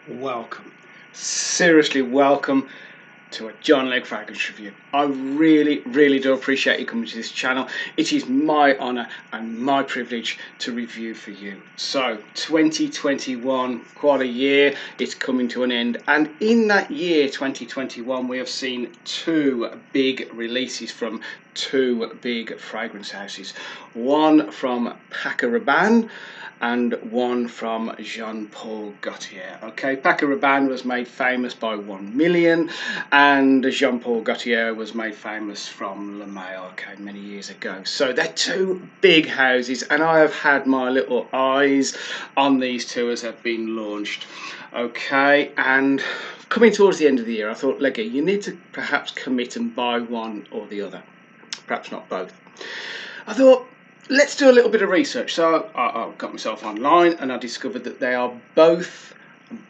Welcome, seriously welcome to a John Legg Fragrance Review. I really do appreciate you coming to this channel. It is my honour and my privilege to review for you. So 2021, quite a year, it's coming to an end, and in that year 2021 we have seen two big releases from two big fragrance houses. One from Paco Rabanne and one from Jean Paul Gaultier. Okay, Paco Rabanne was made famous by 1 Million, and Jean Paul Gaultier was made famous from Le Mail, okay, many years ago. So they're two big houses, and I have had my little eyes on these two as they've been launched. Okay, and coming towards the end of the year, I thought, Leggy, you need to perhaps commit and buy one or the other, perhaps not both. I thought, let's do a little bit of research. So I got myself online and I discovered that they are both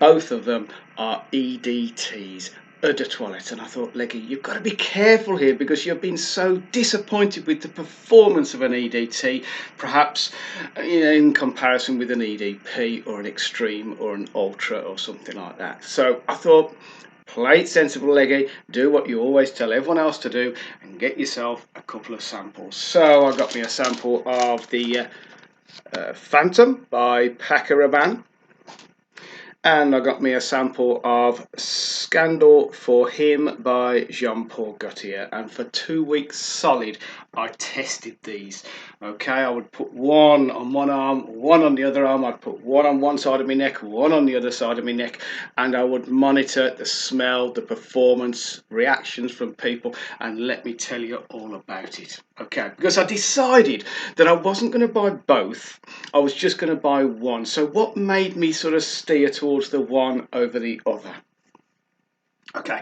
of them are EDTs, eau de toilette. And I thought, Leggy, you've got to be careful here because you've been so disappointed with the performance of an EDT, perhaps in comparison with an EDP or an Extreme or an Ultra or something like that. So I thought, play it sensible, Leggy, do what you always tell everyone else to do and get yourself a couple of samples. So I got me a sample of the Phantom by Paco Rabanne, and I got me a sample of Scandal for Him by Jean Paul Gaultier, and for 2 weeks solid I tested these. Okay, I would put one on one arm, one on the other arm. I'd put one on one side of my neck, one on the other side of my neck, and I would monitor the smell, the performance, reactions from people, and let me tell you all about it. Okay, because I decided that I wasn't going to buy both, I was just going to buy one. So what made me sort of steer towards the one over the other? Okay,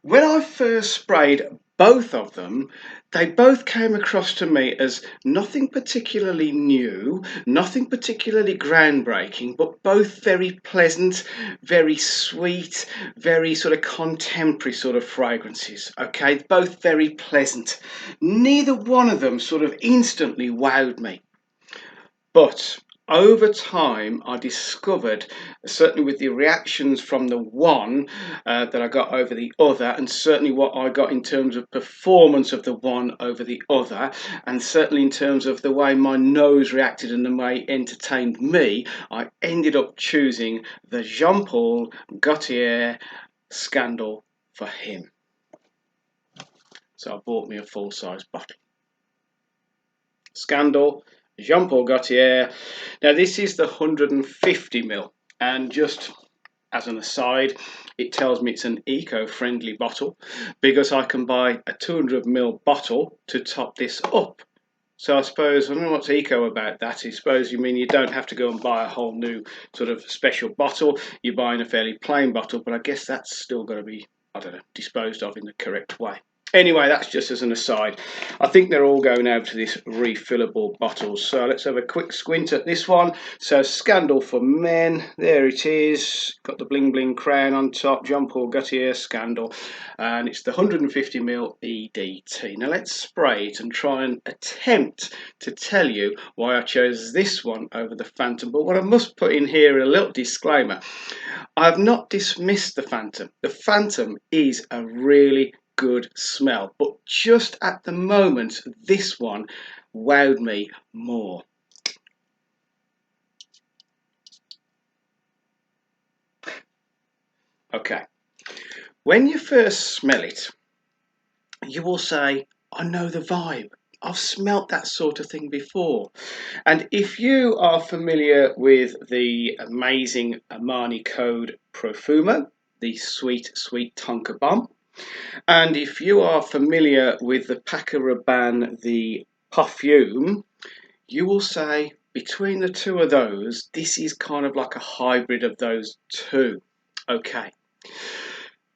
when I first sprayed both of them, they both came across to me as nothing particularly new, nothing particularly groundbreaking, but both very pleasant, very sweet, very sort of contemporary sort of fragrances. Okay, both very pleasant. Neither one of them sort of instantly wowed me, but over time I discovered, certainly with the reactions from the one that I got over the other, and certainly what I got in terms of performance of the one over the other, and certainly in terms of the way my nose reacted and the way it entertained me, I ended up choosing the Jean Paul Gaultier Scandal for Him. So I bought me a full-size bottle. Scandal, Jean Paul Gaultier. Now this is the 150ml, and just as an aside, it tells me it's an eco-friendly bottle because I can buy a 200ml bottle to top this up. So I suppose, I don't know what's eco about that. I suppose you mean you don't have to go and buy a whole new sort of special bottle. You're buying a fairly plain bottle, but I guess that's still got to be, I don't know, disposed of in the correct way. Anyway, that's just as an aside. I think they're all going over to this refillable bottles. So let's have a quick squint at this one. So Scandal for Men, there it is. Got the bling bling crown on top. Jean Paul Gaultier Scandal, and it's the 150ml EDT. Now let's spray it and try and attempt to tell you why I chose this one over the Phantom. But what I must put in here, a little disclaimer, I have not dismissed the Phantom. The Phantom is a really good smell, but just at the moment this one wowed me more. Okay, when you first smell it, you will say, I know the vibe, I've smelt that sort of thing before. And if you are familiar with the amazing Armani Code Profumo, the sweet Tonka Bomb, and if you are familiar with the Paco Rabanne, the Perfume, you will say between the two of those, this is kind of like a hybrid of those two. Okay.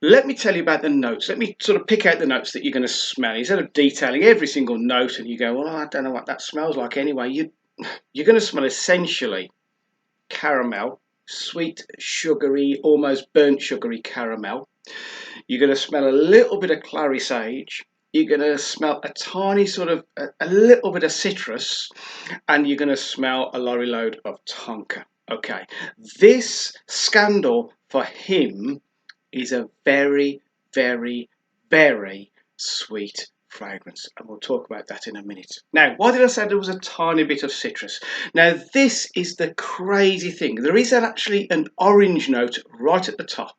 Let me tell you about the notes. Let me sort of pick out the notes that you're going to smell. Instead of detailing every single note and you go, well, I don't know what that smells like anyway, you're going to smell essentially caramel, sweet, sugary, almost burnt sugary caramel. You're going to smell a little bit of clary sage, you're going to smell a tiny sort of a little bit of citrus, and you're going to smell a lorry load of tonka. Okay, this Scandal for him is a very, very, very sweet fragrance, and we'll talk about that in a minute. Now, why did I say there was a tiny bit of citrus? Now, this is the crazy thing. There is actually an orange note right at the top,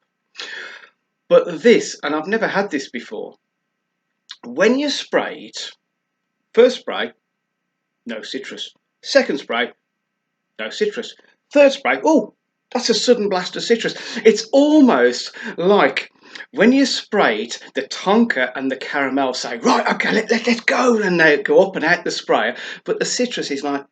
but this, and I've never had this before, when you spray it, first spray, no citrus. Second spray, no citrus. Third spray, oh, that's a sudden blast of citrus. It's almost like when you spray it, the tonka and the caramel say, right, okay, let's go. And they go up and out the sprayer. But the citrus is like,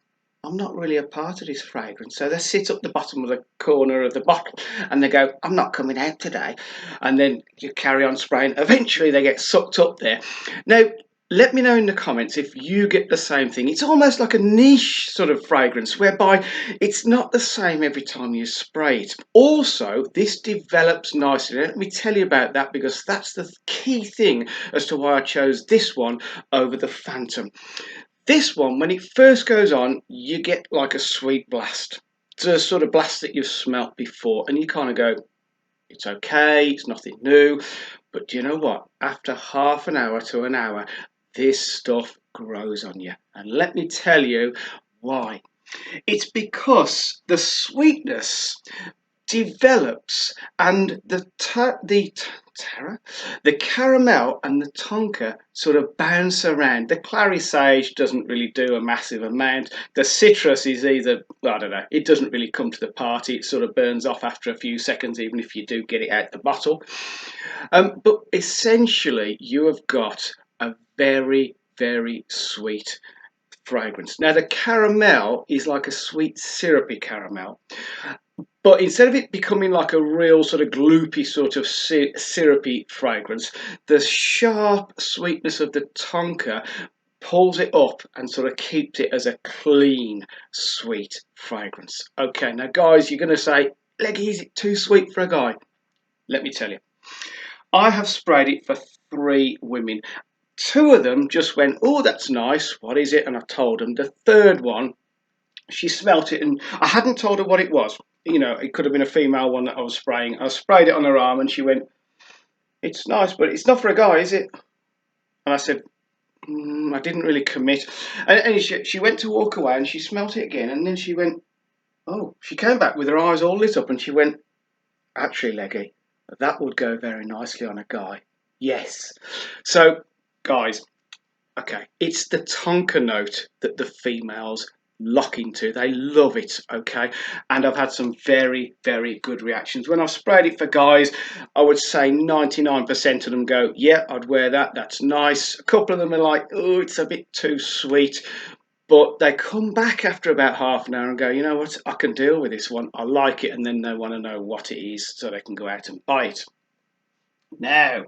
I'm not really a part of this fragrance. So they sit up the bottom of the corner of the bottle and they go, I'm not coming out today. And then you carry on spraying. Eventually they get sucked up there. Now, let me know in the comments if you get the same thing. It's almost like a niche sort of fragrance whereby it's not the same every time you spray it. Also, this develops nicely. Let me tell you about that, because that's the key thing as to why I chose this one over the Phantom. This one, when it first goes on, you get like a sweet blast. It's a sort of blast that you've smelt before, and you kind of go, it's okay, it's nothing new. But do you know what? After half an hour to an hour, this stuff grows on you. And let me tell you why. It's because the sweetness develops, and the caramel and the tonka sort of bounce around. The clary sage doesn't really do a massive amount. The citrus is either, I don't know, it doesn't really come to the party. It sort of burns off after a few seconds, even if you do get it out the bottle. But essentially, you have got a very, very sweet fragrance. Now, the caramel is like a sweet syrupy caramel, but instead of it becoming like a real sort of gloopy sort of syrupy fragrance, the sharp sweetness of the tonka pulls it up and sort of keeps it as a clean, sweet fragrance. Okay, now guys, you're going to say, Leggy, is it too sweet for a guy? Let me tell you. I have sprayed it for 3 women. 2 of them just went, oh, that's nice. What is it? And I told them. The third one, she smelt it, and I hadn't told her what it was. You know, it could have been a female one that I was spraying. I sprayed it on her arm, and she went, it's nice, but it's not for a guy, is it? And I said, I didn't really commit. And she went to walk away, and she smelt it again, and then she went, oh, she came back with her eyes all lit up, and she went, actually, Leggy, that would go very nicely on a guy. Yes. So, guys, okay, it's the tonka note that the females lock into. They love it, okay? And I've had some very, very good reactions. When I've sprayed it for guys, I would say 99% of them go, yeah, I'd wear that, that's nice. A couple of them are like, oh, it's a bit too sweet. But they come back after about half an hour and go, you know what, I can deal with this one, I like it, and then they want to know what it is so they can go out and buy it. Now,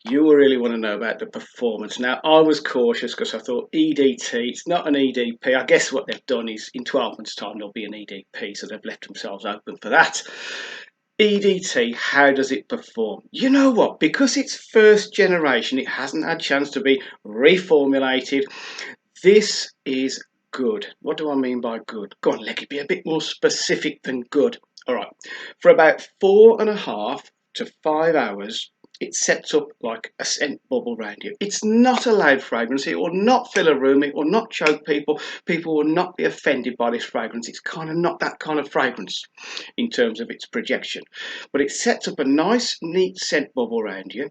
you will really want to know about the performance. Now, I was cautious because I thought EDT, it's not an EDP. I guess what they've done is in 12 months' time there'll be an EDP, so they've left themselves open for that. EDT, how does it perform? You know what? Because it's first generation, it hasn't had a chance to be reformulated. This is good. What do I mean by good? Go on, Leggy, be a bit more specific than good. All right. For about 4.5 to 5 hours, it sets up like a scent bubble around you. It's not a loud fragrance. It will not fill a room. It will not choke people. People will not be offended by this fragrance. It's kind of not that kind of fragrance in terms of its projection. But it sets up a nice, neat scent bubble around you.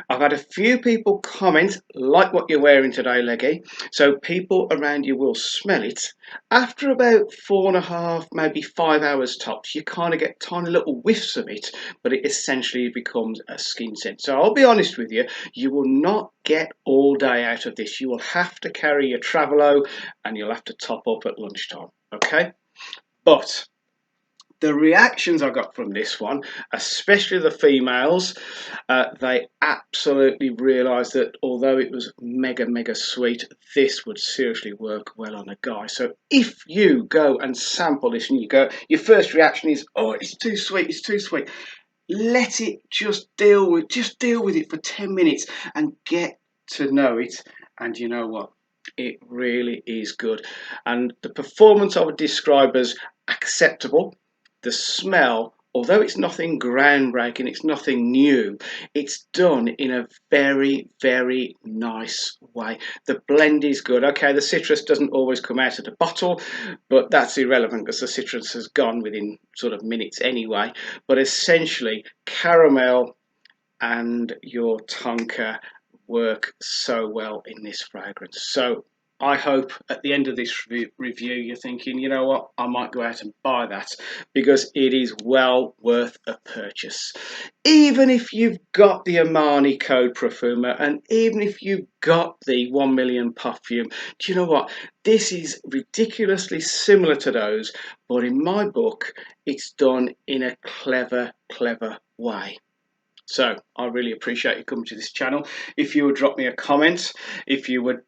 I've had a few people comment, like what you're wearing today, Leggy. So people around you will smell it. After about 4.5, maybe 5 hours tops, you kind of get tiny little whiffs of it, but it essentially becomes a skin scent. So I'll be honest with you, you will not get all day out of this. You will have to carry your Travelo and you'll have to top up at lunchtime, okay? But the reactions I got from this one, especially the females, they absolutely realised that although it was mega, mega sweet, this would seriously work well on a guy. So if you go and sample this and you go, your first reaction is, oh, it's too sweet, it's too sweet. Let it just deal with it for 10 minutes and get to know it, and you know what? It really is good. And the performance I would describe as acceptable. The smell, although it's nothing groundbreaking, it's nothing new, it's done in a very, very nice way. The blend is good. Okay, the citrus doesn't always come out of the bottle, but that's irrelevant because the citrus has gone within sort of minutes anyway. But essentially, caramel and your tonka work so well in this fragrance. So I hope at the end of this review you're thinking, you know what, I might go out and buy that because it is well worth a purchase. Even if you've got the Armani Code Profumo and even if you've got the 1 million perfume, do you know what? This is ridiculously similar to those, but in my book, it's done in a clever, clever way. So I really appreciate you coming to this channel. If you would drop me a comment, if you would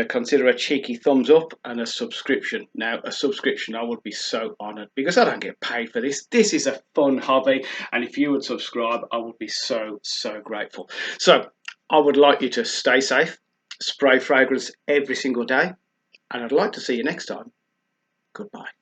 consider a cheeky thumbs up and a subscription. Now, a subscription, I would be so honoured because I don't get paid for this. This is a fun hobby. And if you would subscribe, I would be so, so grateful. So I would like you to stay safe, spray fragrance every single day. And I'd like to see you next time. Goodbye.